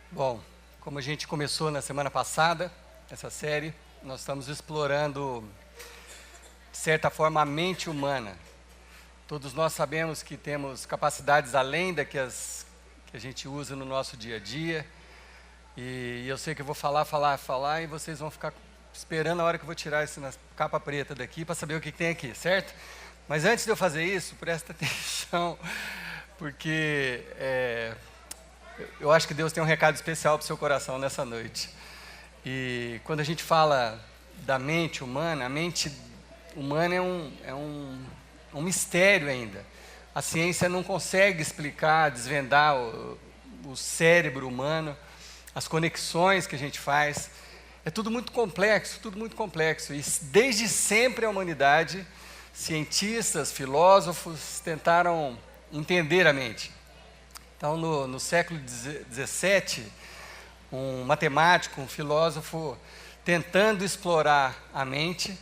Bom, como a gente começou na semana passada, essa série, nós estamos explorando, de certa forma, a mente humana. Todos nós sabemos que temos capacidades além das que a gente usa no nosso dia a dia. E eu sei que eu vou falar, e vocês vão ficar esperando a hora que eu vou tirar essa capa preta daqui para saber o que tem aqui, certo? Mas antes de eu fazer isso, presta atenção, porque eu acho que Deus tem um recado especial para o seu coração nessa noite. E quando a gente fala da mente humana, a mente humana é um mistério ainda. A ciência não consegue explicar, desvendar o cérebro humano, as conexões que a gente faz. É tudo muito complexo, tudo muito complexo. E desde sempre a humanidade, cientistas, filósofos, tentaram entender a mente. Então, no século XVII, um matemático, um filósofo, tentando explorar a mente,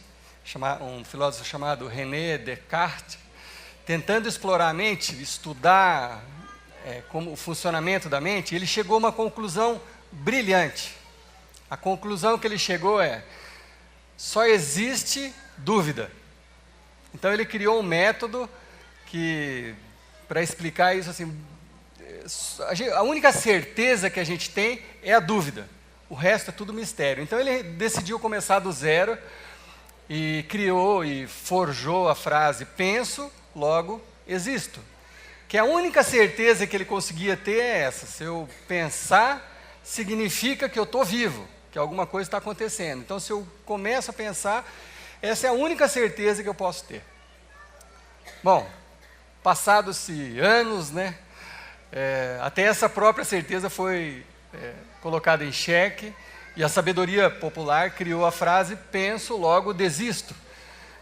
um filósofo chamado René Descartes, tentando explorar a mente, estudar como o funcionamento da mente, ele chegou a uma conclusão brilhante. A conclusão que ele chegou só existe dúvida. Então ele criou um método que, para explicar isso assim, a única certeza que a gente tem é a dúvida. O resto é tudo mistério. Então ele decidiu começar do zero e criou e forjou a frase penso, logo existo. Que a única certeza que ele conseguia ter é essa: se eu pensar, significa que eu estou vivo, que alguma coisa está acontecendo. Então se eu começo a pensar, essa é a única certeza que eu posso ter. Bom, passados-se anos, né? Até essa própria certeza foi colocada em xeque, e a sabedoria popular criou a frase penso, logo desisto.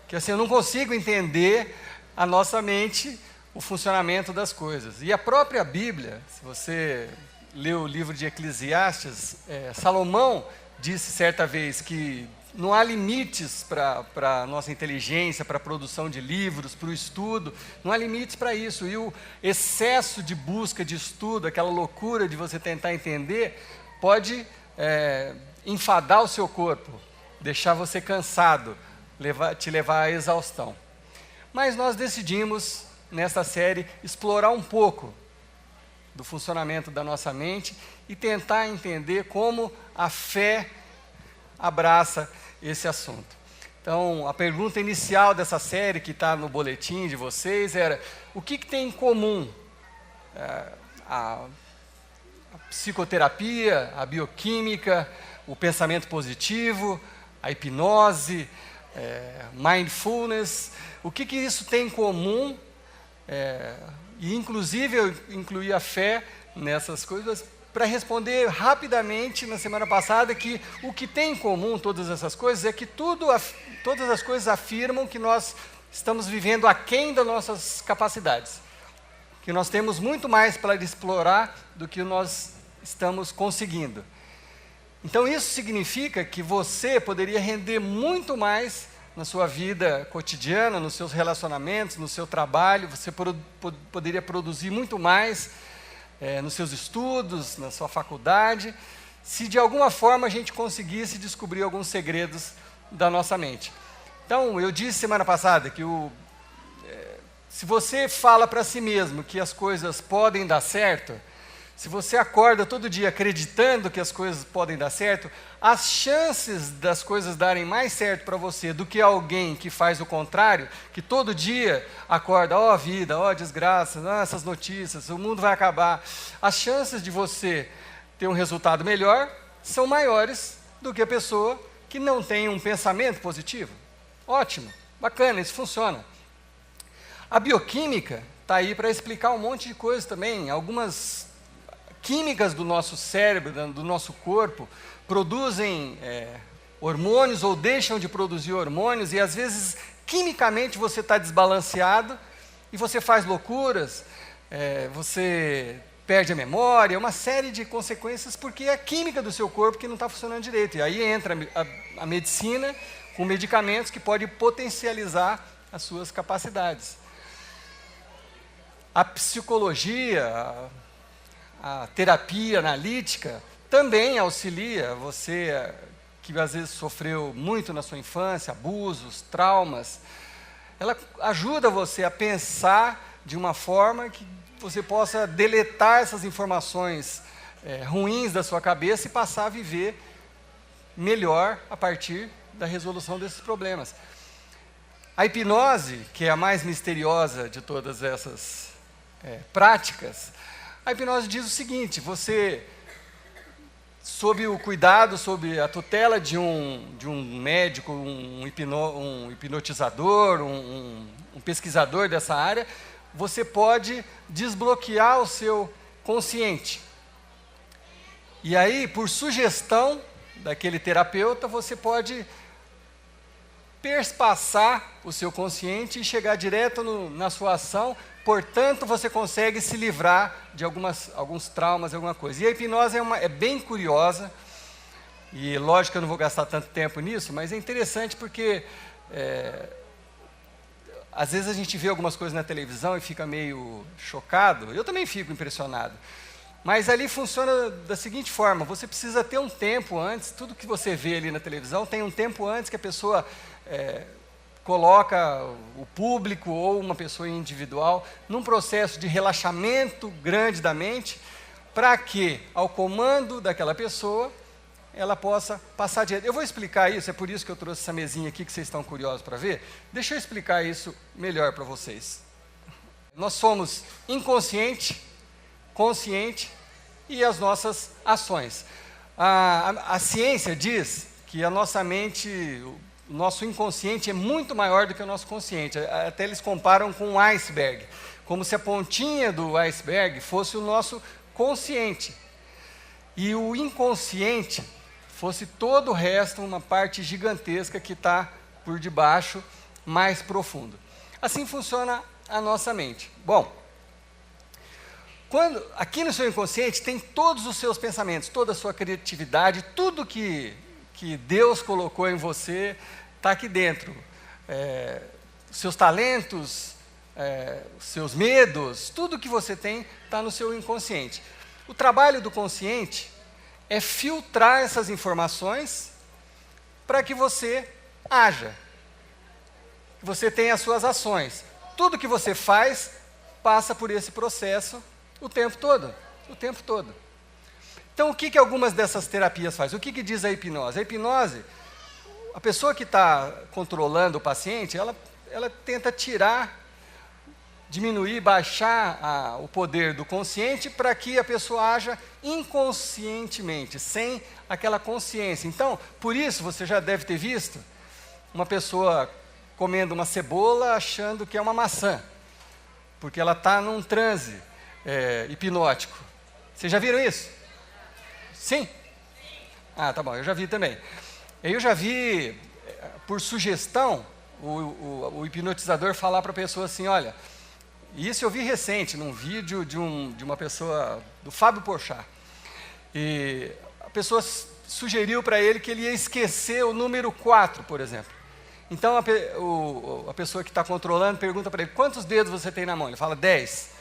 Que assim, eu não consigo entender a nossa mente, o funcionamento das coisas. E a própria Bíblia, se você lê o livro de Eclesiastes, Salomão disse certa vez que não há limites para a nossa inteligência, para a produção de livros, para o estudo, não há limites para isso. E o excesso de busca, de estudo, aquela loucura de você tentar entender, pode enfadar o seu corpo, deixar você cansado, te levar à exaustão. Mas nós decidimos, nesta série, explorar um pouco do funcionamento da nossa mente e tentar entender como a fé abraça esse assunto. Então, a pergunta inicial dessa série, que está no boletim de vocês, era: o que tem em comum a psicoterapia, a bioquímica, o pensamento positivo, a hipnose, mindfulness? O que isso tem em comum? E, inclusive, eu incluí a fé nessas coisas, para responder rapidamente na semana passada que o que tem em comum todas essas coisas é que todas as coisas afirmam que nós estamos vivendo aquém das nossas capacidades, que nós temos muito mais para explorar do que nós estamos conseguindo. Então isso significa que você poderia render muito mais na sua vida cotidiana, nos seus relacionamentos, no seu trabalho, você poderia produzir muito mais nos seus estudos, na sua faculdade, se de alguma forma a gente conseguisse descobrir alguns segredos da nossa mente. Então, eu disse semana passada que se você fala para si mesmo que as coisas podem dar certo, se você acorda todo dia acreditando que as coisas podem dar certo, as chances das coisas darem mais certo para você do que alguém que faz o contrário, que todo dia acorda, ó vida, ó desgraça, essas notícias, o mundo vai acabar. As chances de você ter um resultado melhor são maiores do que a pessoa que não tem um pensamento positivo. Ótimo, bacana, isso funciona. A bioquímica está aí para explicar um monte de coisas também. Algumas químicas do nosso cérebro, do nosso corpo, produzem hormônios ou deixam de produzir hormônios, e às vezes quimicamente você está desbalanceado e você faz loucuras, você perde a memória, uma série de consequências porque é a química do seu corpo que não está funcionando direito. E aí entra a medicina com medicamentos que podem potencializar as suas capacidades. A psicologia, a terapia analítica também auxilia você que às vezes sofreu muito na sua infância, abusos, traumas. Ela ajuda você a pensar de uma forma que você possa deletar essas informações ruins da sua cabeça e passar a viver melhor a partir da resolução desses problemas. A hipnose, que é a mais misteriosa de todas essas práticas, a hipnose diz o seguinte: você, sob o cuidado, sob a tutela de um médico, um hipnotizador, um pesquisador dessa área, você pode desbloquear o seu consciente. E aí, por sugestão daquele terapeuta, você pode perspassar o seu consciente e chegar direto na sua ação. Portanto, você consegue se livrar de alguns traumas, alguma coisa. E a hipnose é bem curiosa, e lógico que eu não vou gastar tanto tempo nisso, mas é interessante porque às vezes a gente vê algumas coisas na televisão e fica meio chocado. Eu também fico impressionado. Mas ali funciona da seguinte forma: você precisa ter um tempo antes, tudo que você vê ali na televisão tem um tempo antes que a pessoa coloca o público ou uma pessoa individual num processo de relaxamento grande da mente, para que, ao comando daquela pessoa, ela possa passar direto. Eu vou explicar isso, é por isso que eu trouxe essa mesinha aqui, que vocês estão curiosos para ver. Deixa eu explicar isso melhor para vocês. Nós somos inconsciente, consciente e as nossas ações. A ciência diz que a nossa mente, o nosso inconsciente é muito maior do que o nosso consciente. Até eles comparam com um iceberg, como se a pontinha do iceberg fosse o nosso consciente. E o inconsciente fosse todo o resto, uma parte gigantesca que está por debaixo, mais profundo. Assim funciona a nossa mente. Bom, aqui no seu inconsciente tem todos os seus pensamentos, toda a sua criatividade, tudo que Deus colocou em você está aqui dentro. Seus talentos, seus medos, tudo que você tem está no seu inconsciente. O trabalho do consciente é filtrar essas informações para que você haja, que você tenha as suas ações. Tudo que você faz passa por esse processo o tempo todo, o tempo todo. Então, o que algumas dessas terapias fazem? O que diz a hipnose? A hipnose, a pessoa que está controlando o paciente, ela tenta diminuir, baixar o poder do consciente para que a pessoa haja inconscientemente, sem aquela consciência. Então, por isso, você já deve ter visto uma pessoa comendo uma cebola achando que é uma maçã, porque ela está num transe hipnótico. Vocês já viram isso? Sim? Ah, tá bom, eu já vi também. Eu já vi, por sugestão, o hipnotizador falar para a pessoa assim: olha, isso eu vi recente, num vídeo de uma pessoa, do Fábio Porchat. E a pessoa sugeriu para ele que ele ia esquecer o número 4, por exemplo. Então a pessoa que está controlando pergunta para ele: quantos dedos você tem na mão? Ele fala 10.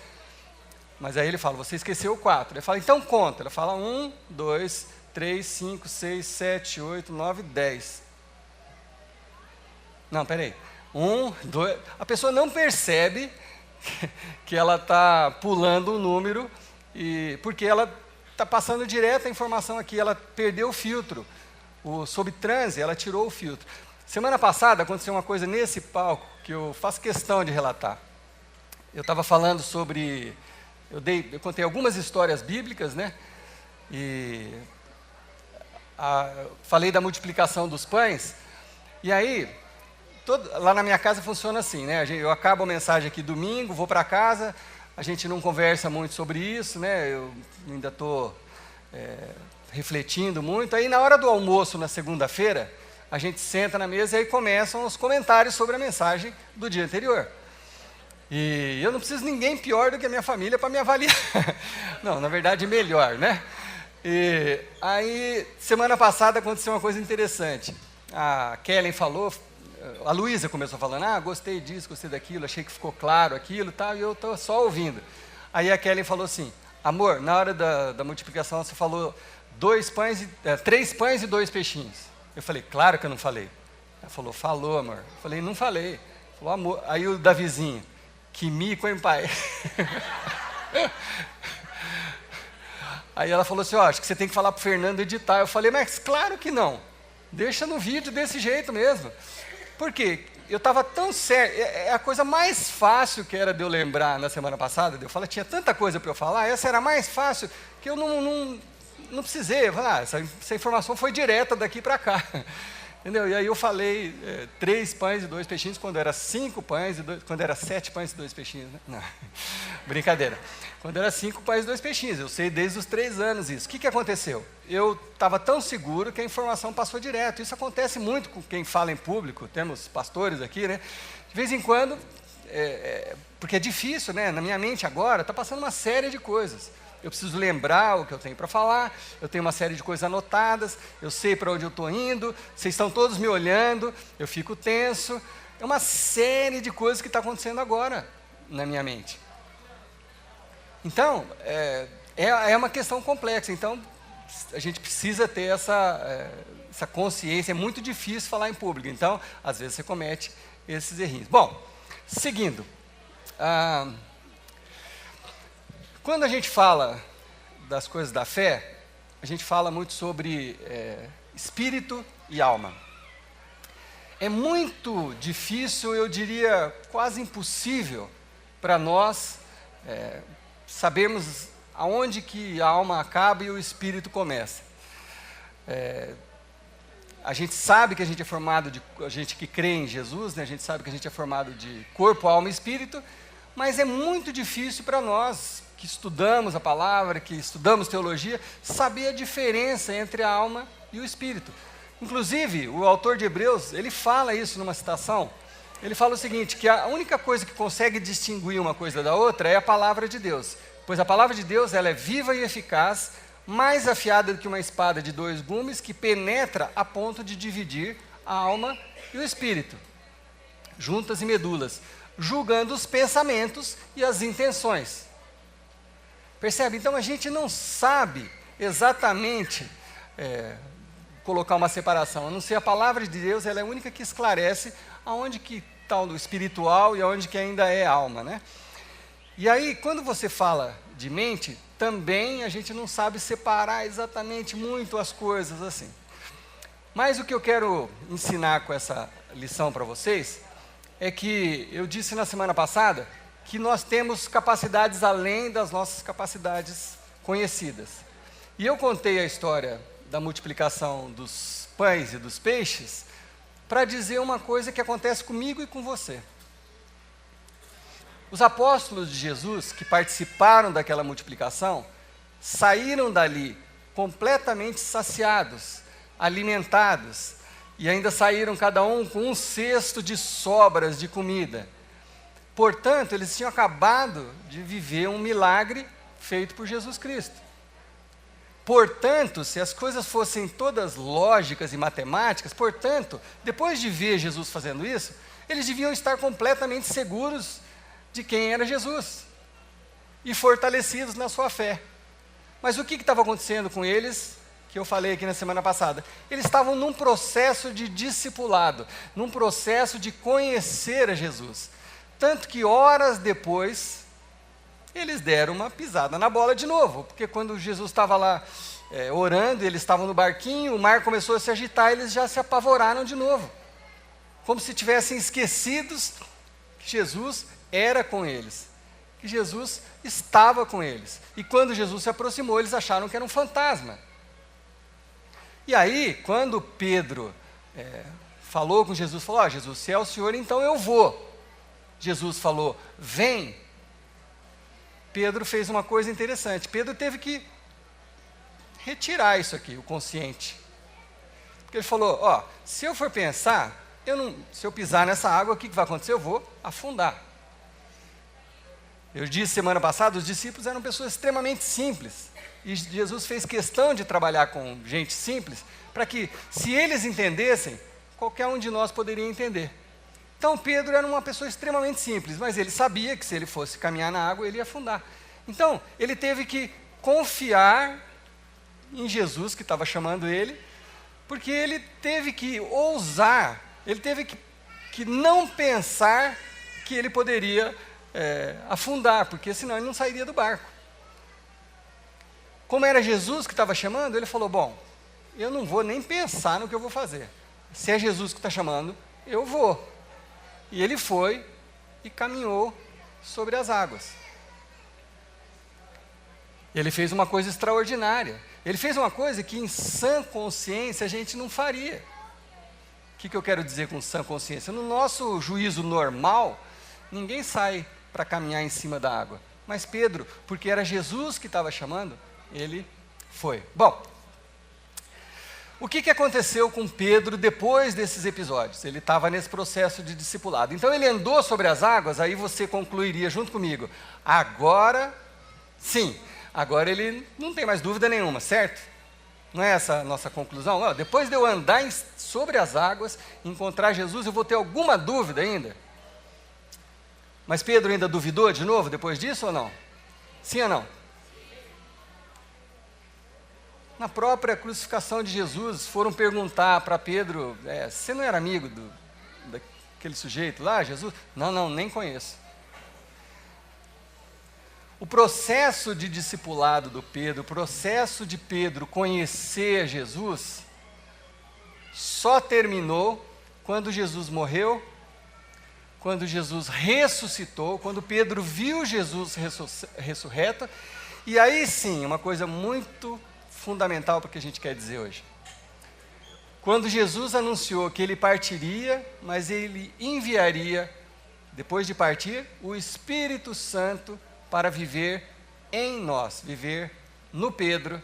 Mas aí ele fala: você esqueceu o 4. Ele fala: então conta. Ele fala: 1, 2, 3, 5, 6, 7, 8, 9, 10. Não, peraí. 1, 2... A pessoa não percebe que ela está pulando o número, porque ela está passando direto a informação aqui. Ela perdeu o filtro. Sob transe, ela tirou o filtro. Semana passada aconteceu uma coisa nesse palco que eu faço questão de relatar. Eu estava falando sobre... Eu contei algumas histórias bíblicas, né? E falei da multiplicação dos pães. E aí, lá na minha casa funciona assim, né? Eu acabo a mensagem aqui domingo, vou para casa, a gente não conversa muito sobre isso, né? Eu ainda estou refletindo muito. Aí, na hora do almoço, na segunda-feira, a gente senta na mesa e aí começam os comentários sobre a mensagem do dia anterior. E eu não preciso de ninguém pior do que a minha família para me avaliar. Não, na verdade, melhor, né? E aí, semana passada aconteceu uma coisa interessante. A Kellen falou, a Luísa começou falando: gostei disso, gostei daquilo, achei que ficou claro aquilo, tá, e eu estou só ouvindo. Aí a Kellen falou assim: amor, na hora da multiplicação você falou 3 pães e 2 peixinhos. Eu falei, claro que eu não falei. Ela falou, falou, amor. Eu falei, não falei. Falou, amor. Aí o Davizinho, que mico, hein, pai? Aí ela falou assim, acho que você tem que falar para o Fernando editar. Eu falei, mas claro que não. Deixa no vídeo desse jeito mesmo. Por quê? Eu estava tão sério. É a coisa mais fácil que era de eu lembrar na semana passada. Eu falei, tinha tanta coisa para eu falar. Essa era mais fácil que eu não precisei. Eu falei, essa informação foi direta daqui para cá. Entendeu? E aí eu falei 3 pães e 2 peixinhos, quando era 5 pães e 2, quando era 7 pães e 2 peixinhos, né? Não, brincadeira. Quando era 5 pães e 2 peixinhos, eu sei desde os 3 anos isso. O que aconteceu? Eu estava tão seguro que a informação passou direto. Isso acontece muito com quem fala em público, temos pastores aqui, né? De vez em quando, porque é difícil, né? Na minha mente agora, está passando uma série de coisas. Eu preciso lembrar o que eu tenho para falar, eu tenho uma série de coisas anotadas, eu sei para onde eu estou indo, vocês estão todos me olhando, eu fico tenso. É uma série de coisas que está acontecendo agora na minha mente. Então, é uma questão complexa. Então, a gente precisa ter essa consciência. É muito difícil falar em público. Então, às vezes você comete esses errinhos. Bom, seguindo. Quando a gente fala das coisas da fé, a gente fala muito sobre espírito e alma. É muito difícil, eu diria quase impossível, para nós sabermos aonde que a alma acaba e o espírito começa. A gente sabe que a gente é formado a gente que crê em Jesus, né? A gente sabe que a gente é formado de corpo, alma e espírito, mas é muito difícil para nós, que estudamos a palavra, que estudamos teologia, saber a diferença entre a alma e o espírito. Inclusive, o autor de Hebreus, ele fala isso numa citação, ele fala o seguinte, que a única coisa que consegue distinguir uma coisa da outra é a palavra de Deus, pois a palavra de Deus ela é viva e eficaz, mais afiada do que uma espada de 2 gumes, que penetra a ponto de dividir a alma e o espírito, juntas e medulas, julgando os pensamentos e as intenções. Percebe? Então a gente não sabe exatamente colocar uma separação, a não ser a palavra de Deus, ela é a única que esclarece aonde que está o espiritual e aonde que ainda é alma, né? E aí, quando você fala de mente, também a gente não sabe separar exatamente muito as coisas assim. Mas o que eu quero ensinar com essa lição para vocês é que eu disse na semana passada que nós temos capacidades além das nossas capacidades conhecidas. E eu contei a história da multiplicação dos pães e dos peixes para dizer uma coisa que acontece comigo e com você. Os apóstolos de Jesus que participaram daquela multiplicação saíram dali completamente saciados, alimentados, e ainda saíram cada um com um cesto de sobras de comida. Portanto, eles tinham acabado de viver um milagre feito por Jesus Cristo. Portanto, se as coisas fossem todas lógicas e matemáticas, portanto, depois de ver Jesus fazendo isso, eles deviam estar completamente seguros de quem era Jesus e fortalecidos na sua fé. Mas o que estava acontecendo com eles, que eu falei aqui na semana passada? Eles estavam num processo de discipulado, num processo de conhecer a Jesus. Tanto que horas depois, eles deram uma pisada na bola de novo, porque quando Jesus estava lá orando, eles estavam no barquinho, o mar começou a se agitar, eles já se apavoraram de novo, como se tivessem esquecidos que Jesus era com eles, que Jesus estava com eles. E quando Jesus se aproximou, eles acharam que era um fantasma. E aí, quando Pedro falou com Jesus, falou, Jesus, se é o Senhor, então eu vou. Jesus falou, vem. Pedro fez uma coisa interessante. Pedro teve que retirar isso aqui, o consciente. Porque ele falou, se eu for pensar, se eu pisar nessa água, o que vai acontecer? Eu vou afundar. Eu disse semana passada, os discípulos eram pessoas extremamente simples. E Jesus fez questão de trabalhar com gente simples, para que, se eles entendessem, qualquer um de nós poderia entender. Então Pedro era uma pessoa extremamente simples, mas ele sabia que se ele fosse caminhar na água, ele ia afundar. Então, ele teve que confiar em Jesus que estava chamando ele, porque ele teve que ousar, ele teve que não pensar que ele poderia afundar, porque senão ele não sairia do barco. Como era Jesus que estava chamando, ele falou, bom, eu não vou nem pensar no que eu vou fazer. Se é Jesus que está chamando, eu vou. E ele foi e caminhou sobre as águas. Ele fez uma coisa extraordinária. Ele fez uma coisa que em sã consciência a gente não faria. O que eu quero dizer com sã consciência? No nosso juízo normal, ninguém sai para caminhar em cima da água. Mas Pedro, porque era Jesus que estava chamando, ele foi. Bom, o que aconteceu com Pedro depois desses episódios? Ele estava nesse processo de discipulado. Então ele andou sobre as águas, aí você concluiria junto comigo. Agora, sim, agora ele não tem mais dúvida nenhuma, certo? Não é essa a nossa conclusão? Depois de eu andar sobre as águas, encontrar Jesus, eu vou ter alguma dúvida ainda? Mas Pedro ainda duvidou de novo depois disso ou não? Sim ou não? Na própria crucificação de Jesus, foram perguntar para Pedro, você não era amigo daquele sujeito lá, Jesus? Não, nem conheço. O processo de discipulado do Pedro, o processo de Pedro conhecer Jesus, só terminou quando Jesus morreu, quando Jesus ressuscitou, quando Pedro viu Jesus ressurreto, e aí sim, uma coisa muito fundamental para o que a gente quer dizer hoje. Quando Jesus anunciou que ele partiria, mas ele enviaria, depois de partir, o Espírito Santo para viver em nós, viver no Pedro,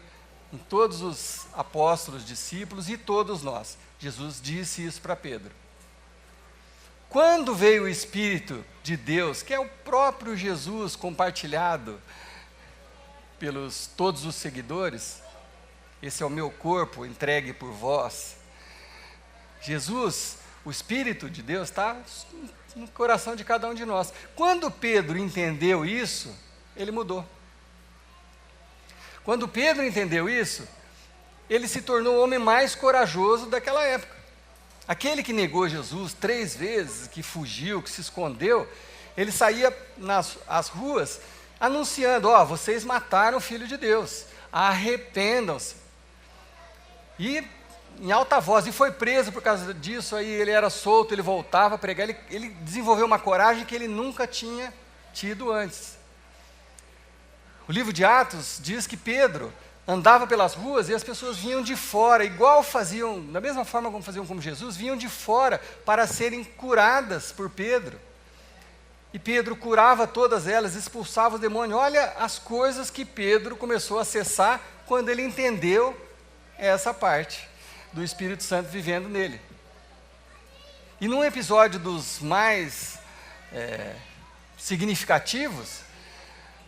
em todos os apóstolos, discípulos e todos nós. Jesus disse isso para Pedro. Quando veio o Espírito de Deus, que é o próprio Jesus compartilhado pelos todos os seguidores, esse é o meu corpo entregue por vós. Jesus, o Espírito de Deus, está no coração de cada um de nós. Quando Pedro entendeu isso, ele mudou. Quando Pedro entendeu isso, ele se tornou o homem mais corajoso daquela época. Aquele que negou Jesus 3 vezes, que fugiu, que se escondeu, ele saía nas ruas anunciando, vocês mataram o Filho de Deus, arrependam-se. E em alta voz, e foi preso por causa disso, aí ele era solto, ele voltava a pregar, ele desenvolveu uma coragem que ele nunca tinha tido antes. O livro de Atos diz que Pedro andava pelas ruas e as pessoas vinham de fora, igual faziam, da mesma forma como faziam com Jesus, vinham de fora para serem curadas por Pedro. E Pedro curava todas elas, expulsava os demônios. Olha as coisas que Pedro começou a acessar quando ele entendeu essa parte do Espírito Santo vivendo nele. E num episódio dos mais significativos,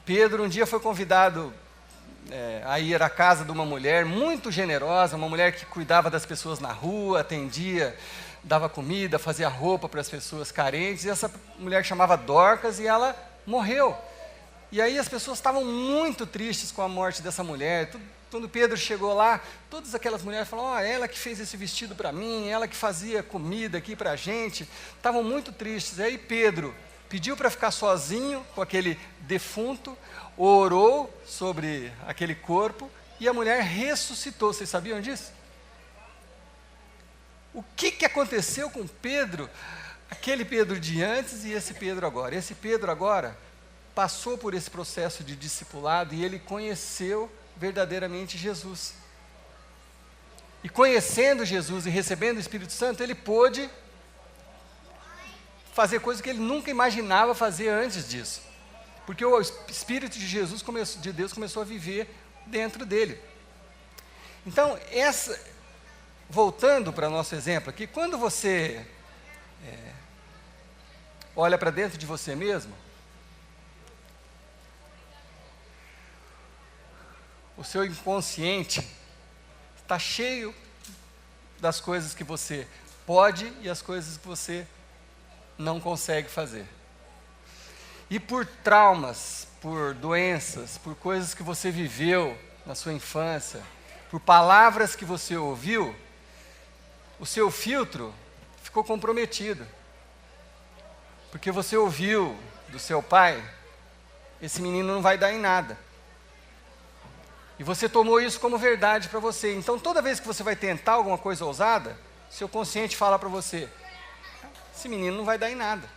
Pedro um dia foi convidado a ir à casa de uma mulher muito generosa, uma mulher que cuidava das pessoas na rua, atendia, dava comida, fazia roupa para as pessoas carentes, e essa mulher chamava Dorcas e ela morreu. E aí as pessoas estavam muito tristes com a morte dessa mulher. Quando Pedro chegou lá, todas aquelas mulheres falaram, ela que fez esse vestido para mim, ela que fazia comida aqui para a gente, estavam muito tristes. Aí Pedro pediu para ficar sozinho com aquele defunto, orou sobre aquele corpo e a mulher ressuscitou. Vocês sabiam disso? O que aconteceu com Pedro? Aquele Pedro de antes e esse Pedro agora. Esse Pedro agora passou por esse processo de discipulado e ele conheceu verdadeiramente Jesus. E conhecendo Jesus e recebendo o Espírito Santo, ele pôde fazer coisas que ele nunca imaginava fazer antes disso. Porque o Espírito de Jesus, de Deus, começou a viver dentro dele. Então, voltando para o nosso exemplo aqui, quando você olha para dentro de você mesmo, o seu inconsciente está cheio das coisas que você pode e as coisas que você não consegue fazer. E por traumas, por doenças, por coisas que você viveu na sua infância, por palavras que você ouviu, o seu filtro ficou comprometido. Porque você ouviu do seu pai, esse menino não vai dar em nada. E você tomou isso como verdade para você. Então, toda vez que você vai tentar alguma coisa ousada, seu consciente fala para você, esse menino não vai dar em nada.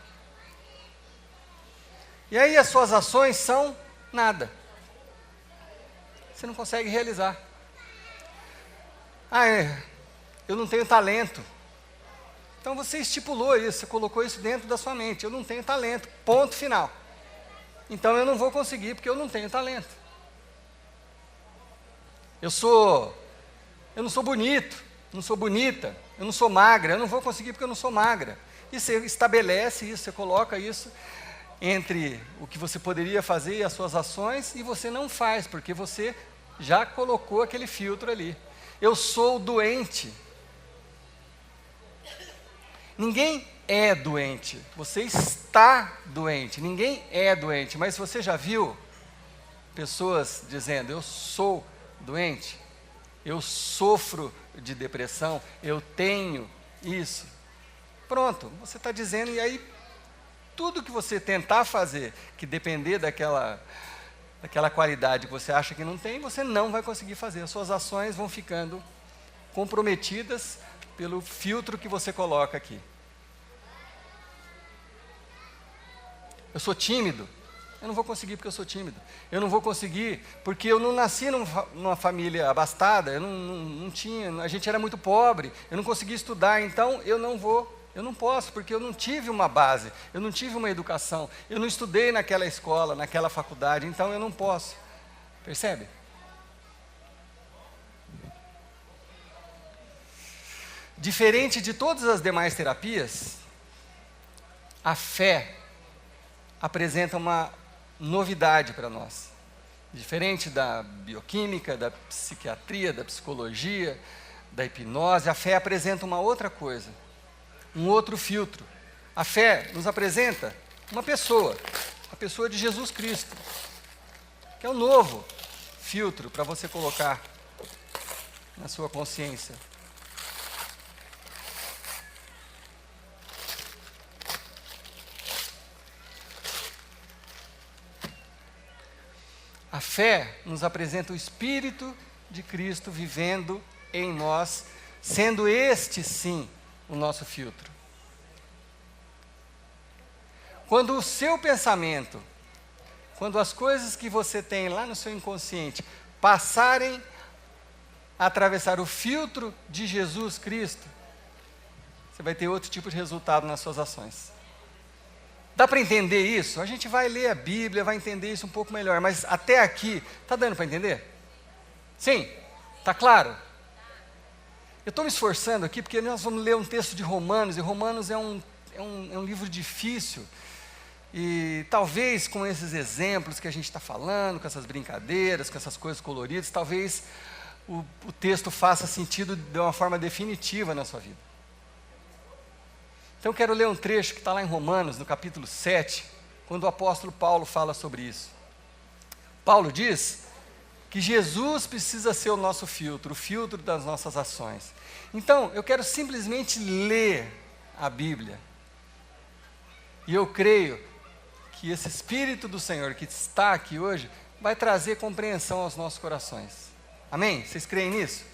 E aí as suas ações são nada. Você não consegue realizar. Eu não tenho talento. Então você estipulou isso, você colocou isso dentro da sua mente. Eu não tenho talento, ponto final. Então eu não vou conseguir porque eu não tenho talento. Eu não sou bonito, não sou bonita, eu não sou magra, eu não vou conseguir porque eu não sou magra. E você estabelece isso, você coloca isso entre o que você poderia fazer e as suas ações, e você não faz, porque você já colocou aquele filtro ali. Eu sou doente. Ninguém é doente, você está doente, ninguém é doente, mas você já viu pessoas dizendo, eu sou doente, eu sofro de depressão, eu tenho isso. Pronto, você está dizendo, e aí tudo que você tentar fazer, que depender daquela qualidade que você acha que não tem, você não vai conseguir fazer, as suas ações vão ficando comprometidas pelo filtro que você coloca aqui. Eu sou tímido, eu não vou conseguir porque eu sou tímido. Eu não vou conseguir porque eu não nasci numa família abastada, eu não tinha, a gente era muito pobre, eu não conseguia estudar, então eu não posso, porque eu não tive uma base, eu não tive uma educação, eu não estudei naquela escola, naquela faculdade, então eu não posso. Percebe? Diferente de todas as demais terapias, a fé apresenta uma novidade para nós. Diferente da bioquímica, da psiquiatria, da psicologia, da hipnose, a fé apresenta uma outra coisa, um outro filtro. A fé nos apresenta uma pessoa, a pessoa de Jesus Cristo, que é um novo filtro para você colocar na sua consciência. A fé nos apresenta o Espírito de Cristo vivendo em nós, sendo este, sim, o nosso filtro. Quando o seu pensamento, quando as coisas que você tem lá no seu inconsciente passarem a atravessar o filtro de Jesus Cristo, você vai ter outro tipo de resultado nas suas ações. Dá para entender isso? A gente vai ler a Bíblia, vai entender isso um pouco melhor, mas até aqui, está dando para entender? Sim? Está claro? Eu estou me esforçando aqui porque nós vamos ler um texto de Romanos, e Romanos é um livro difícil, e talvez com esses exemplos que a gente está falando, com essas brincadeiras, com essas coisas coloridas, talvez o texto faça sentido de uma forma definitiva na sua vida. Então eu quero ler um trecho que está lá em Romanos, no capítulo 7, quando o apóstolo Paulo fala sobre isso. Paulo diz que Jesus precisa ser o nosso filtro, o filtro das nossas ações. Então, eu quero simplesmente ler a Bíblia. E eu creio que esse Espírito do Senhor que está aqui hoje vai trazer compreensão aos nossos corações. Amém? Vocês creem nisso?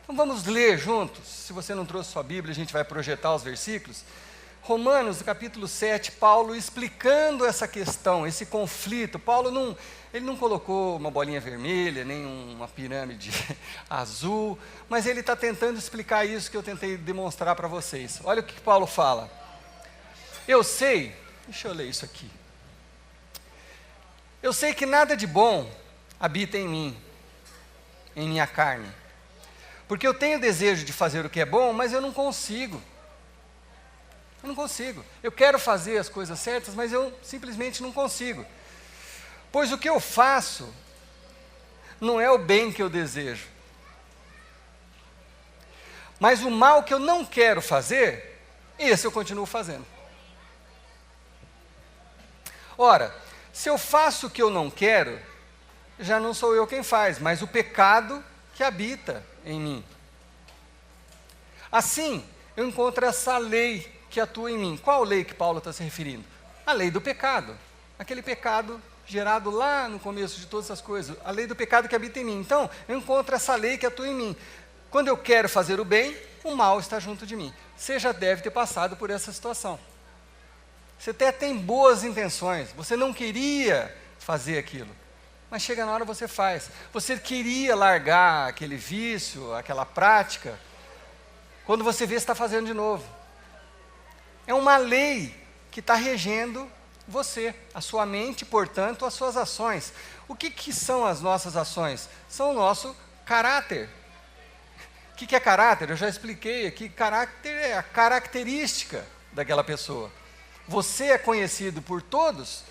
Então vamos ler juntos. Se você não trouxe sua Bíblia, a gente vai projetar os versículos. Romanos, capítulo 7, Paulo explicando essa questão, esse conflito. Paulo ele não colocou uma bolinha vermelha, nem uma pirâmide azul, mas ele está tentando explicar isso que eu tentei demonstrar para vocês. Olha o que Paulo fala. Eu sei, deixa eu ler isso aqui. Eu sei que nada de bom habita em mim, em minha carne. Porque eu tenho desejo de fazer o que é bom, mas eu não consigo. Eu não consigo. Eu quero fazer as coisas certas, mas eu simplesmente não consigo. Pois o que eu faço não é o bem que eu desejo. Mas o mal que eu não quero fazer, esse eu continuo fazendo. Ora, se eu faço o que eu não quero, já não sou eu quem faz, mas o pecado que habita em mim. Assim, eu encontro essa lei que atua em mim. Qual lei que Paulo está se referindo? A lei do pecado. Aquele pecado gerado lá no começo de todas as coisas. A lei do pecado que habita em mim. Então, eu encontro essa lei que atua em mim. Quando eu quero fazer o bem, o mal está junto de mim. Você já deve ter passado por essa situação. Você até tem boas intenções. Você não queria fazer aquilo. Mas chega na hora você faz. Você queria largar aquele vício, aquela prática. Quando você vê, você está fazendo de novo. É uma lei que está regendo você, a sua mente, portanto, as suas ações. O que são as nossas ações? São o nosso caráter. O que é caráter? Eu já expliquei aqui. Caráter é a característica daquela pessoa. Você é conhecido por todos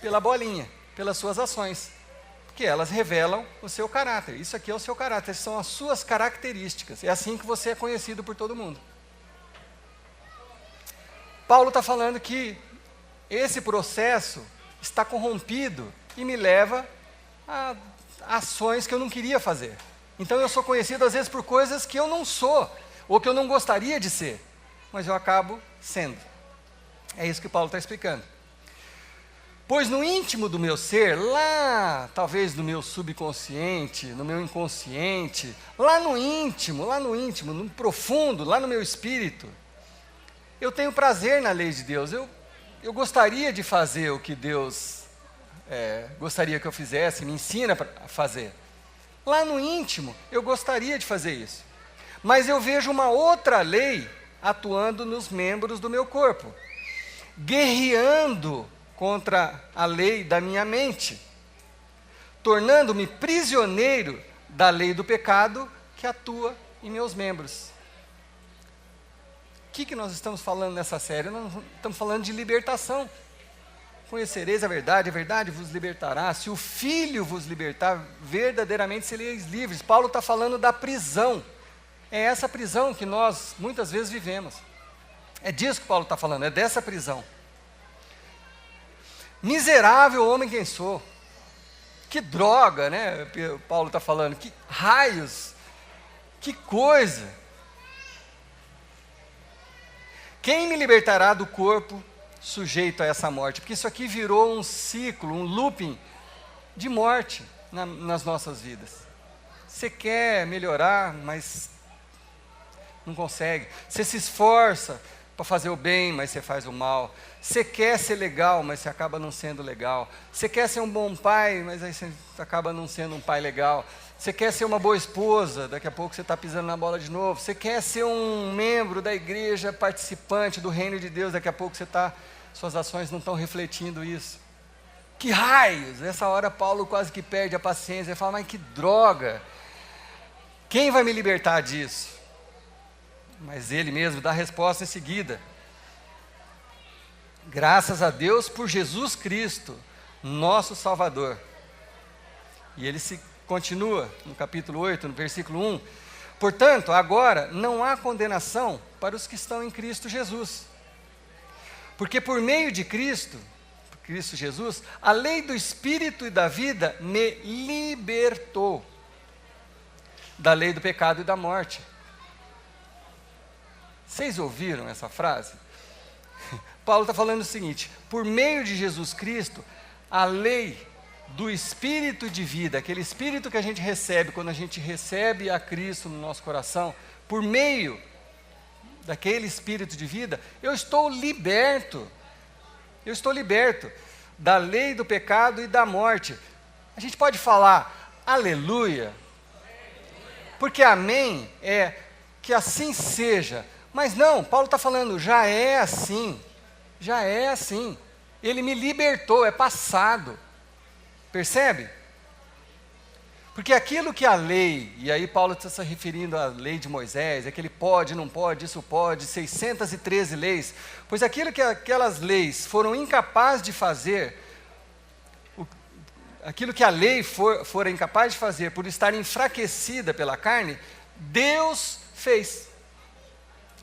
pela bolinha, pelas suas ações, porque elas revelam o seu caráter. Isso aqui é o seu caráter, são as suas características. É assim que você é conhecido por todo mundo. Paulo está falando que esse processo está corrompido e me leva a ações que eu não queria fazer. Então eu sou conhecido às vezes por coisas que eu não sou, ou que eu não gostaria de ser, mas eu acabo sendo. É isso que Paulo está explicando. Pois no íntimo do meu ser, lá, talvez no meu subconsciente, no meu inconsciente, lá no íntimo, no profundo, lá no meu espírito, eu tenho prazer na lei de Deus. Eu gostaria de fazer o que Deus gostaria que eu fizesse, me ensina a fazer. Lá no íntimo, eu gostaria de fazer isso. Mas eu vejo uma outra lei atuando nos membros do meu corpo, guerreando contra a lei da minha mente, tornando-me prisioneiro da lei do pecado que atua em meus membros. O que nós estamos falando nessa série? Nós estamos falando de libertação. Conhecereis a verdade vos libertará. Se o Filho vos libertar, verdadeiramente sereis livres. Paulo está falando da prisão. É essa prisão que nós muitas vezes vivemos. É disso que Paulo está falando, é dessa prisão. Miserável homem quem sou. Que droga, né? Paulo está falando. Que raios. Que coisa. Quem me libertará do corpo sujeito a essa morte? Porque isso aqui virou um ciclo, um looping de morte nas nossas vidas. Você quer melhorar, mas não consegue. Você se esforça para fazer o bem, mas você faz o mal. Você quer ser legal, mas você acaba não sendo legal. Você quer ser um bom pai, mas aí você acaba não sendo um pai legal. Você quer ser uma boa esposa, daqui a pouco você está pisando na bola de novo. Você quer ser um membro da igreja, participante do reino de Deus, daqui a pouco suas ações não estão refletindo isso. Que raios! Nessa hora Paulo quase que perde a paciência, ele fala, mas que droga! Quem vai me libertar disso? Mas ele mesmo dá a resposta em seguida. Graças a Deus por Jesus Cristo, nosso Salvador. E ele continua no capítulo 8, no versículo 1. Portanto, agora não há condenação para os que estão em Cristo Jesus. Porque por meio de Cristo Jesus, a lei do Espírito e da vida me libertou da lei do pecado e da morte. Vocês ouviram essa frase? Paulo está falando o seguinte: por meio de Jesus Cristo, a lei do Espírito de vida, aquele Espírito que a gente recebe quando a gente recebe a Cristo no nosso coração, por meio daquele Espírito de vida, eu estou liberto da lei do pecado e da morte. A gente pode falar aleluia, porque amém é que assim seja. Mas não, Paulo está falando, já é assim. Ele me libertou, é passado. Percebe? Porque aquilo que a lei, e aí Paulo está se referindo à lei de Moisés, aquele pode, não pode, isso pode, 613 leis, pois aquilo que aquelas leis foram incapazes de fazer, aquilo que a lei fora incapaz de fazer por estar enfraquecida pela carne, Deus fez,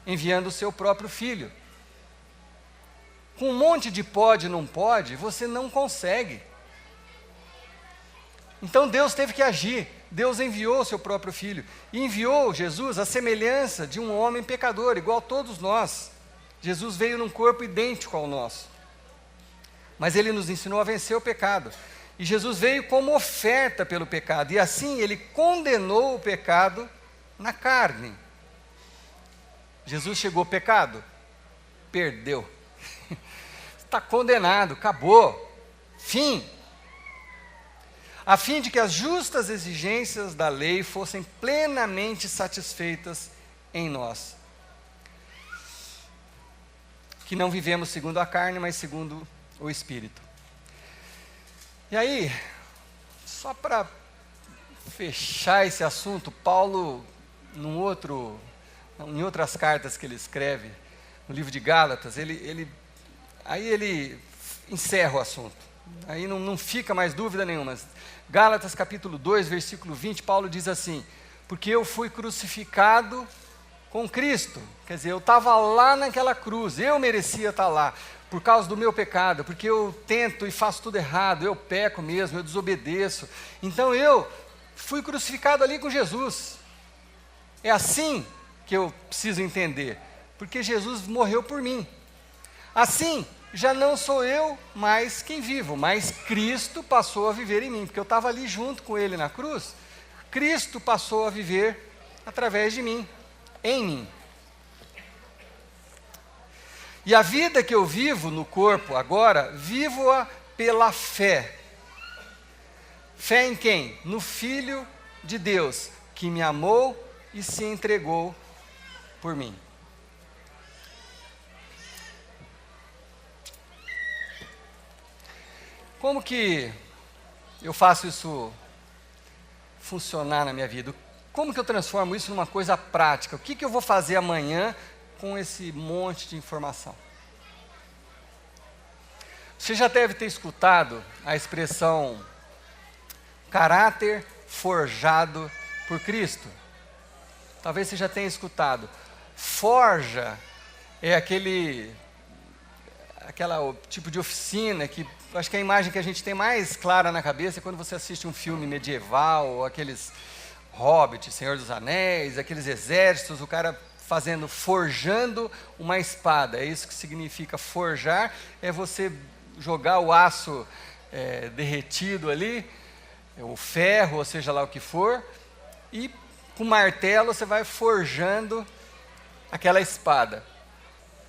enviando o seu próprio Filho. Com um monte de pode, não pode, você não consegue. Então Deus teve que agir. Deus enviou o seu próprio Filho, e enviou Jesus à semelhança de um homem pecador, igual a todos nós. Jesus veio num corpo idêntico ao nosso, mas Ele nos ensinou a vencer o pecado, e Jesus veio como oferta pelo pecado, e assim Ele condenou o pecado na carne. Jesus chegou ao pecado? Perdeu. Está condenado, acabou, fim. A fim de que as justas exigências da lei fossem plenamente satisfeitas em nós, que não vivemos segundo a carne, mas segundo o Espírito. E aí, só para fechar esse assunto, Paulo, em outras cartas que ele escreve, no livro de Gálatas, ele encerra o assunto. Aí não fica mais dúvida nenhuma. Gálatas capítulo 2, versículo 20, Paulo diz assim: porque eu fui crucificado com Cristo. Quer dizer, eu estava lá naquela cruz, eu merecia estar lá, por causa do meu pecado, porque eu tento e faço tudo errado, eu peco mesmo, eu desobedeço. Então eu fui crucificado ali com Jesus. É assim que eu preciso entender, porque Jesus morreu por mim. Assim, já não sou eu mais quem vivo, mas Cristo passou a viver em mim, porque eu estava ali junto com Ele na cruz. Cristo passou a viver através de mim, em mim. E a vida que eu vivo no corpo agora, vivo-a pela fé. Fé em quem? No Filho de Deus, que me amou e se entregou por mim. Como que eu faço isso funcionar na minha vida? Como que eu transformo isso numa coisa prática? O que eu vou fazer amanhã com esse monte de informação? Você já deve ter escutado a expressão caráter forjado por Cristo. Talvez você já tenha escutado. Forja é aquele tipo de oficina que, acho que a imagem que a gente tem mais clara na cabeça é quando você assiste um filme medieval, ou aqueles Hobbit, Senhor dos Anéis, aqueles exércitos, o cara forjando uma espada. É isso que significa forjar, é você jogar o aço derretido ali, o ferro, ou seja lá o que for, e com martelo você vai forjando aquela espada.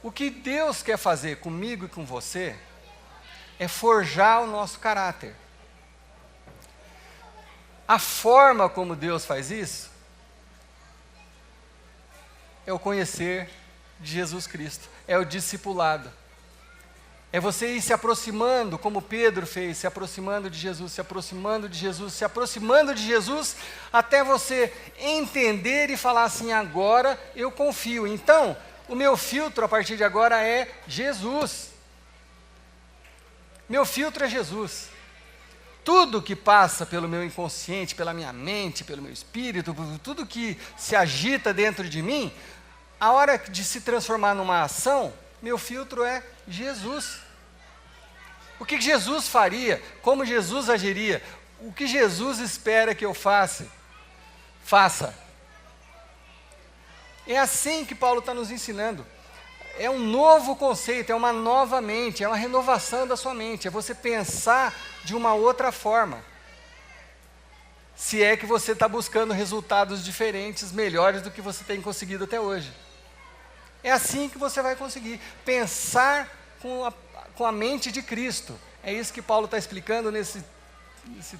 O que Deus quer fazer comigo e com você é forjar o nosso caráter. A forma como Deus faz isso é o conhecer de Jesus Cristo, é o discipulado. É você ir se aproximando, como Pedro fez, se aproximando de Jesus, se aproximando de Jesus, se aproximando de Jesus, até você entender e falar assim: agora eu confio. Então, o meu filtro a partir de agora é Jesus. Meu filtro é Jesus. Tudo que passa pelo meu inconsciente, pela minha mente, pelo meu espírito, tudo que se agita dentro de mim, a hora de se transformar numa ação, meu filtro é Jesus. O que Jesus faria? Como Jesus agiria? O que Jesus espera que eu faça? É assim que Paulo está nos ensinando. É um novo conceito, é uma nova mente, é uma renovação da sua mente, é você pensar de uma outra forma. Se é que você está buscando resultados diferentes, melhores do que você tem conseguido até hoje. É assim que você vai conseguir pensar com a mente de Cristo. É isso que Paulo está explicando nesse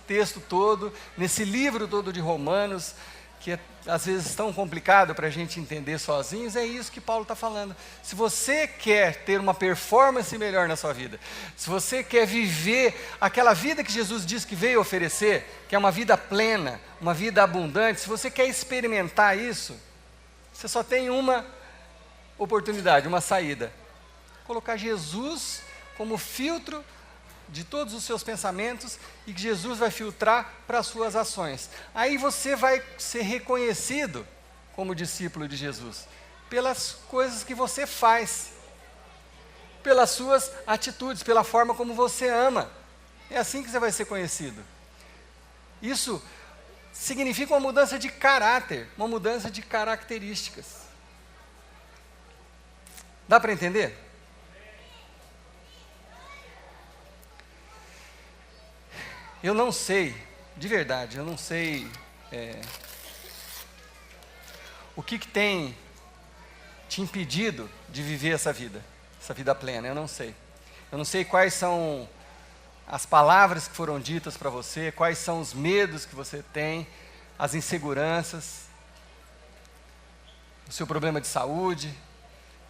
texto todo, nesse livro todo de Romanos, que é às vezes tão complicado para a gente entender sozinhos. É isso que Paulo está falando. Se você quer ter uma performance melhor na sua vida, se você quer viver aquela vida que Jesus disse que veio oferecer, que é uma vida plena, uma vida abundante, se você quer experimentar isso, você só tem uma oportunidade, uma saída: colocar Jesus como filtro de todos os seus pensamentos, e que Jesus vai filtrar para as suas ações. Aí você vai ser reconhecido como discípulo de Jesus pelas coisas que você faz, pelas suas atitudes, pela forma como você ama. É assim que você vai ser conhecido. Isso significa uma mudança de caráter, uma mudança de características. Dá para entender? Eu não sei, de verdade, eu não sei o que tem te impedido de viver essa vida plena, eu não sei. Eu não sei quais são as palavras que foram ditas para você, quais são os medos que você tem, as inseguranças, o seu problema de saúde.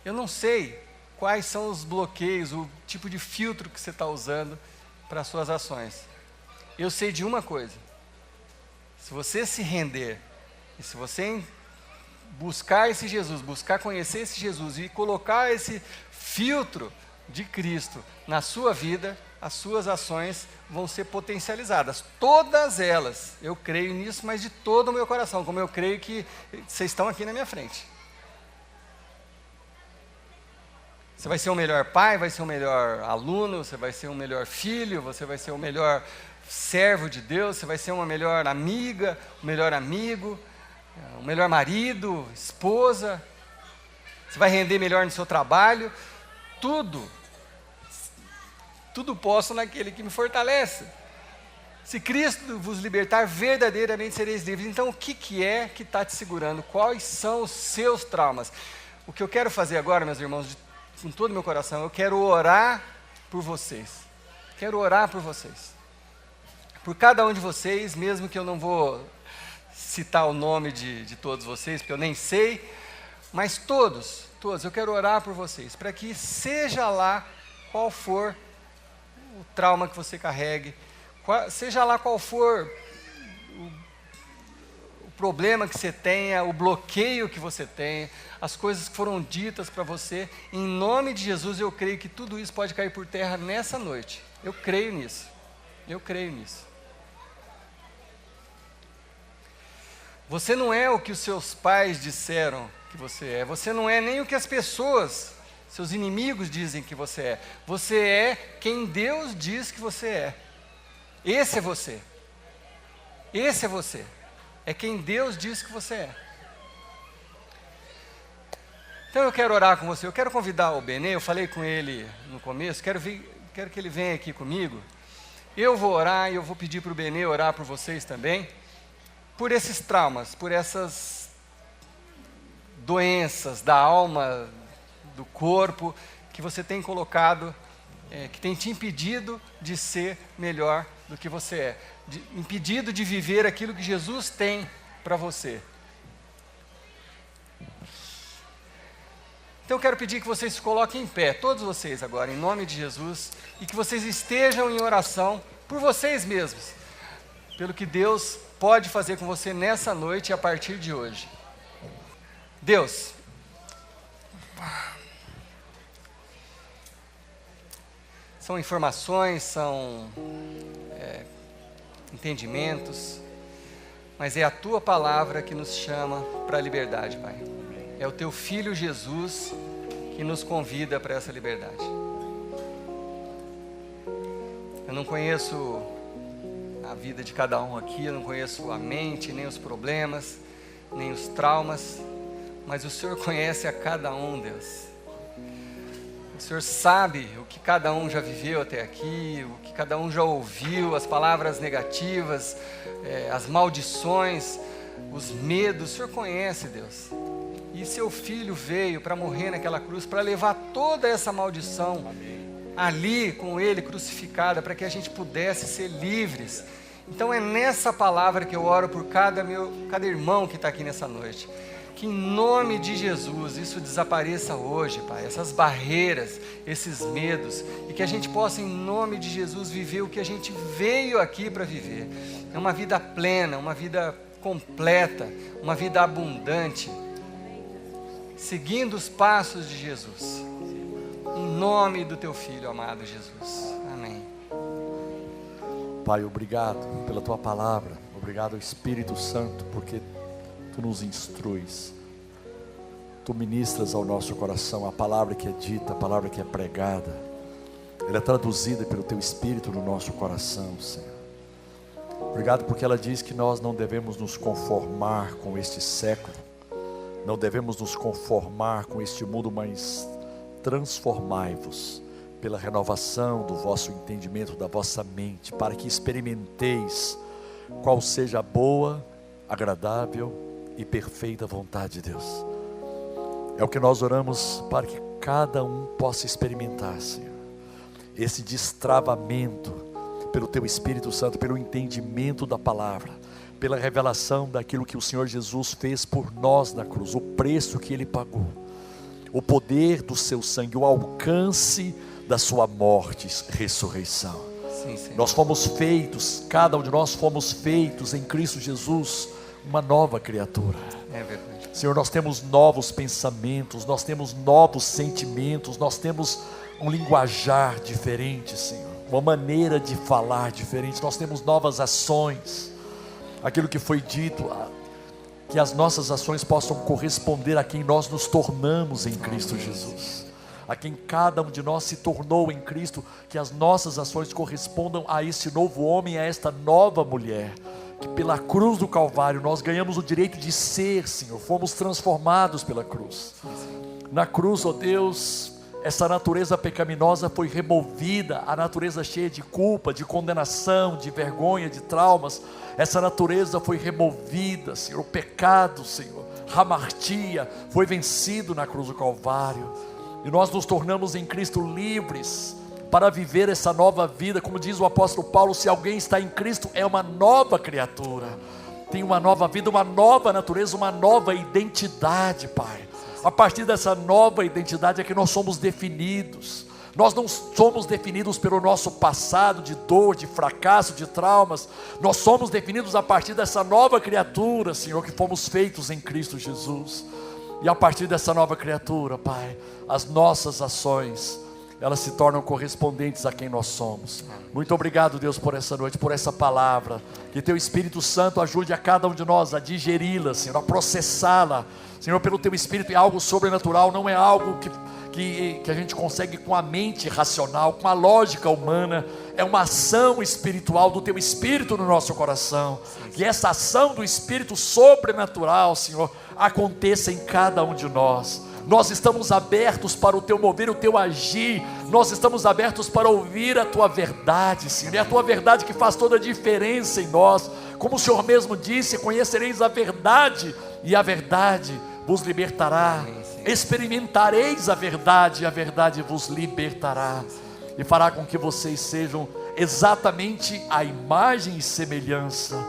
Eu não sei quais são os bloqueios, o tipo de filtro que você está usando para as suas ações. Eu sei de uma coisa: se você se render, e se você buscar esse Jesus, buscar conhecer esse Jesus e colocar esse filtro de Cristo na sua vida, as suas ações vão ser potencializadas. Todas elas, eu creio nisso, mas de todo o meu coração, como eu creio que vocês estão aqui na minha frente. Você vai ser o melhor pai, vai ser o melhor aluno, você vai ser o melhor filho, você vai ser o melhor servo de Deus, você vai ser uma melhor amiga, o melhor amigo, o melhor marido, esposa, você vai render melhor no seu trabalho, tudo posso naquele que me fortalece. Se Cristo vos libertar, verdadeiramente sereis livres. Então o que é que está te segurando? Quais são os seus traumas? O que eu quero fazer agora, meus irmãos, com todo o meu coração, eu quero orar por vocês. Quero orar por vocês. Por cada um de vocês, mesmo que eu não vou citar o nome de todos vocês, porque eu nem sei, mas todos, eu quero orar por vocês, para que seja lá qual for o trauma que você carregue, seja lá qual for o problema que você tenha, o bloqueio que você tenha, as coisas que foram ditas para você, em nome de Jesus eu creio que tudo isso pode cair por terra nessa noite. Eu creio nisso. Você não é o que os seus pais disseram que você é. Você não é nem o que as pessoas, seus inimigos, dizem que você é. Você é quem Deus diz que você é. Esse é você. Esse é você. É quem Deus diz que você é. Então eu quero orar com você. Eu quero convidar o Benê. Eu falei com ele no começo. Quero que ele venha aqui comigo. Eu vou orar e eu vou pedir para o Benê orar por vocês também. Por esses traumas, por essas doenças da alma, do corpo, que você tem colocado, que tem te impedido de ser melhor do que você é, impedido de viver aquilo que Jesus tem para você. Então eu quero pedir que vocês se coloquem em pé, todos vocês agora, em nome de Jesus, e que vocês estejam em oração por vocês mesmos, pelo que Deus pode fazer com você nessa noite e a partir de hoje. Deus, são informações, são entendimentos, mas é a Tua palavra que nos chama para a liberdade, Pai. É o Teu Filho Jesus que nos convida para essa liberdade. Eu não conheço a vida de cada um aqui, eu não conheço a mente, nem os problemas, nem os traumas, mas o Senhor conhece a cada um, Deus. O Senhor sabe o que cada um já viveu até aqui, o que cada um já ouviu, as palavras negativas, as maldições, os medos. O Senhor conhece, Deus. E seu Filho veio para morrer naquela cruz, para levar toda essa maldição ali com Ele crucificada, para que a gente pudesse ser livres. Então é nessa palavra que eu oro por cada irmão que está aqui nessa noite. Que em nome de Jesus isso desapareça hoje, Pai, essas barreiras, esses medos, e que a gente possa em nome de Jesus viver o que a gente veio aqui para viver. É uma vida plena, uma vida completa, uma vida abundante, seguindo os passos de Jesus. Em nome do Teu Filho amado Jesus. Amém. Pai, obrigado pela Tua palavra, obrigado Espírito Santo, porque Tu nos instruis, Tu ministras ao nosso coração a palavra que é dita, a palavra que é pregada, ela é traduzida pelo Teu Espírito no nosso coração, Senhor. Obrigado porque ela diz que nós não devemos nos conformar com este século, não devemos nos conformar com este mundo, mas transformai-vos pela renovação do vosso entendimento, da vossa mente, para que experimenteis qual seja a boa, agradável e perfeita vontade de Deus. É o que nós oramos, para que cada um possa experimentar, Senhor, esse destravamento pelo Teu Espírito Santo, pelo entendimento da palavra, pela revelação daquilo que o Senhor Jesus fez por nós na cruz, o preço que Ele pagou, o poder do Seu sangue, o alcance da Sua morte e ressurreição. Sim, Senhor. Nós fomos feitos, cada um de nós fomos feitos em Cristo Jesus, uma nova criatura. É verdade. Senhor, nós temos novos pensamentos, nós temos novos sentimentos, nós temos um linguajar diferente, Senhor, uma maneira de falar diferente, nós temos novas ações. Aquilo que foi dito, que as nossas ações possam corresponder a quem nós nos tornamos em Cristo Jesus, a quem cada um de nós se tornou em Cristo, que as nossas ações correspondam a esse novo homem, a esta nova mulher, que pela cruz do Calvário nós ganhamos o direito de ser, Senhor, fomos transformados pela cruz. Na cruz, ó Deus, essa natureza pecaminosa foi removida, a natureza cheia de culpa, de condenação, de vergonha, de traumas, essa natureza foi removida, Senhor, o pecado, Senhor, hamartia, foi vencido na cruz do Calvário, e nós nos tornamos em Cristo livres, para viver essa nova vida. Como diz o apóstolo Paulo, se alguém está em Cristo, é uma nova criatura, tem uma nova vida, uma nova natureza, uma nova identidade, Pai. A partir dessa nova identidade é que nós somos definidos. Nós não somos definidos pelo nosso passado de dor, de fracasso, de traumas. Nós somos definidos a partir dessa nova criatura, Senhor, que fomos feitos em Cristo Jesus. E a partir dessa nova criatura, Pai, as nossas ações, elas se tornam correspondentes a quem nós somos. Muito obrigado, Deus, por essa noite, por essa palavra. Que Teu Espírito Santo ajude a cada um de nós a digeri-la, Senhor, a processá-la, Senhor, pelo Teu Espírito. É algo sobrenatural, não é algo que a gente consegue com a mente racional, com a lógica humana. É uma ação espiritual do Teu Espírito no nosso coração. Que essa ação do Espírito sobrenatural, Senhor, aconteça em cada um de nós. Nós estamos abertos para o Teu mover, o Teu agir. Nós estamos abertos para ouvir a Tua verdade, Senhor. É a Tua verdade que faz toda a diferença em nós. Como o Senhor mesmo disse, conhecereis a verdade, e a verdade vos libertará. Experimentareis a verdade, e a verdade vos libertará. E fará com que vocês sejam exatamente a imagem e semelhança,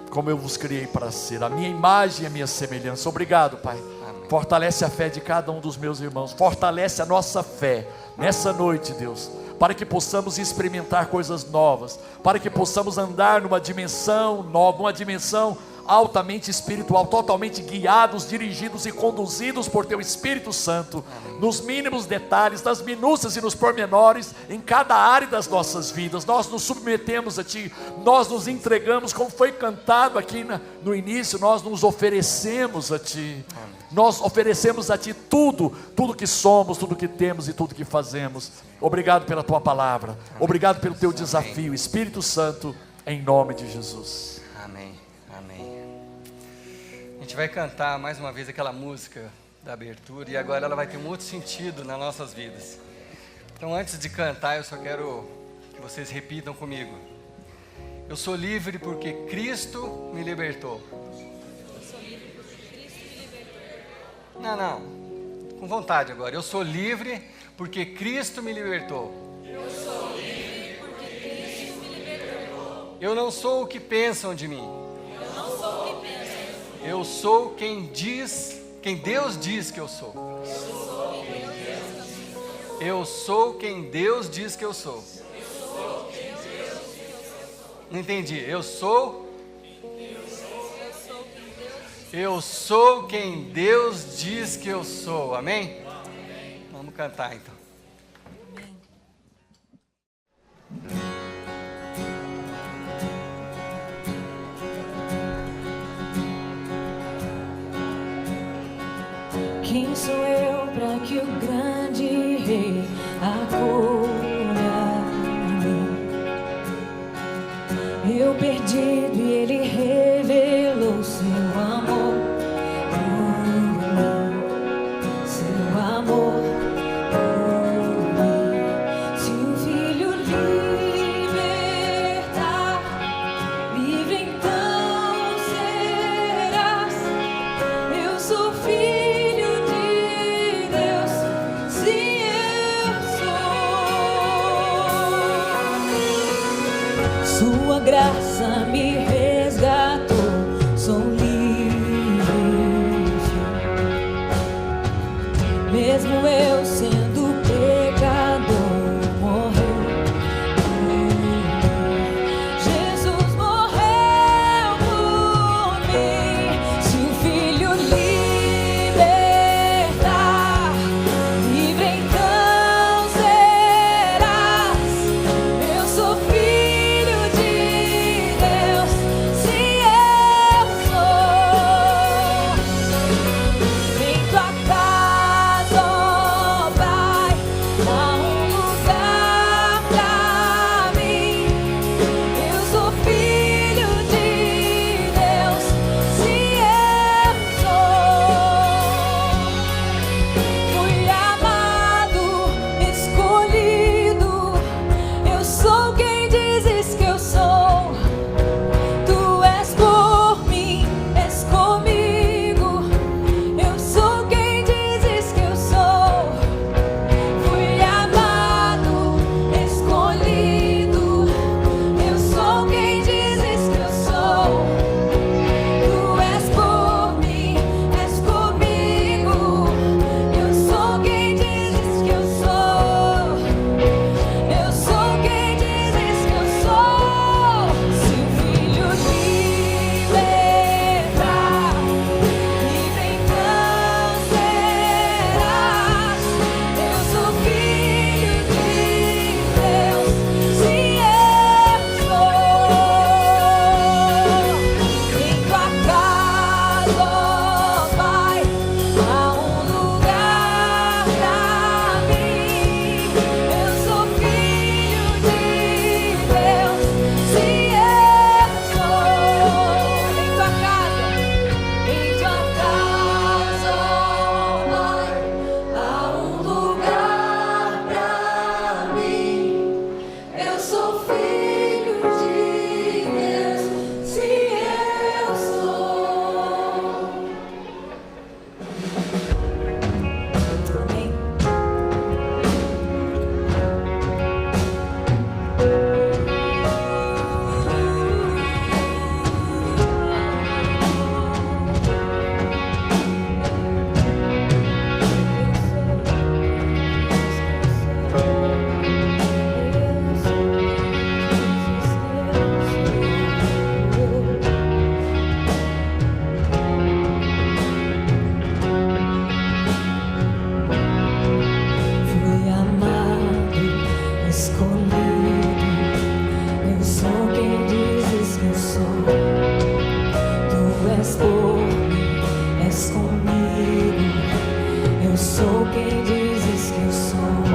como eu vos criei para ser, a minha imagem e a minha semelhança. Obrigado, Pai. Fortalece a fé de cada um dos meus irmãos, fortalece a nossa fé nessa noite, Deus, para que possamos experimentar coisas novas, para que possamos andar numa dimensão nova, uma dimensão altamente espiritual, totalmente guiados, dirigidos e conduzidos por Teu Espírito Santo, nos mínimos detalhes, nas minúcias e nos pormenores, em cada área das nossas vidas. Nós nos submetemos a Ti, nós nos entregamos, como foi cantado aqui no início, nós nos oferecemos a Ti. Nós oferecemos a Ti tudo que somos, tudo que temos e tudo que fazemos. Obrigado pela Tua palavra, obrigado pelo Teu desafio, Espírito Santo, em nome de Jesus. Amém, amém. A gente vai cantar mais uma vez aquela música da abertura, e agora ela vai ter um outro sentido nas nossas vidas. Então, antes de cantar, eu só quero que vocês repitam comigo: eu sou livre porque Cristo me libertou. Não, com vontade agora. Eu sou livre porque Cristo me libertou. Eu sou livre porque Cristo me libertou. Eu não sou o que pensam de mim. Eu não sou o que pensam de mim. Eu sou quem Deus diz que eu sou. Eu sou quem Deus diz que eu sou. Não entendi. Eu sou quem Deus diz que eu sou. Amém? Vamos cantar então. Quem sou eu para que o grande rei acolha a mim? eu perdido e Ele revelou seu amor por mim, seu amor por mim. Se o Filho libertar, livre então serás. Eu sou filho de Deus, sim, eu sou. Sua graça me resgatou, sou livre. Mesmo eu sendo pecador, morreu por mim. Jesus morreu por mim. Se o Filho libertar, livre então serás. Eu sou filho de Deus, sim, eu sou. Em tua casa, ó Pai, há um lugar pra mim. Eu sou filho de Deus, sim, eu sou. Fui amado, escolhido. Eu sou quem dizes que eu sou. Tu és por mim, és comigo. Eu sou quem dizes que eu sou. Fui amado, escolhido. Eu sou quem dizes que eu sou. Tu és por mim, és comigo. Eu sou quem dizes que eu sou. Eu sou quem dizes que eu sou. Se o Filho libertar, livre então serás. Eu sou filho de Deus, sim, eu sou. Em tua casa, ó Pai, há um lugar pra mim. Eu sou filho de Deus, sim, eu sou. Em tua casa, ó Pai, há um lugar pra mim. Eu sou filho de Deus, sim, eu sou. Amém. Fui amado, escolhido. Eu sou quem dizes que eu sou. Tu és por mim, és comigo. Eu sou quem dizes que eu sou.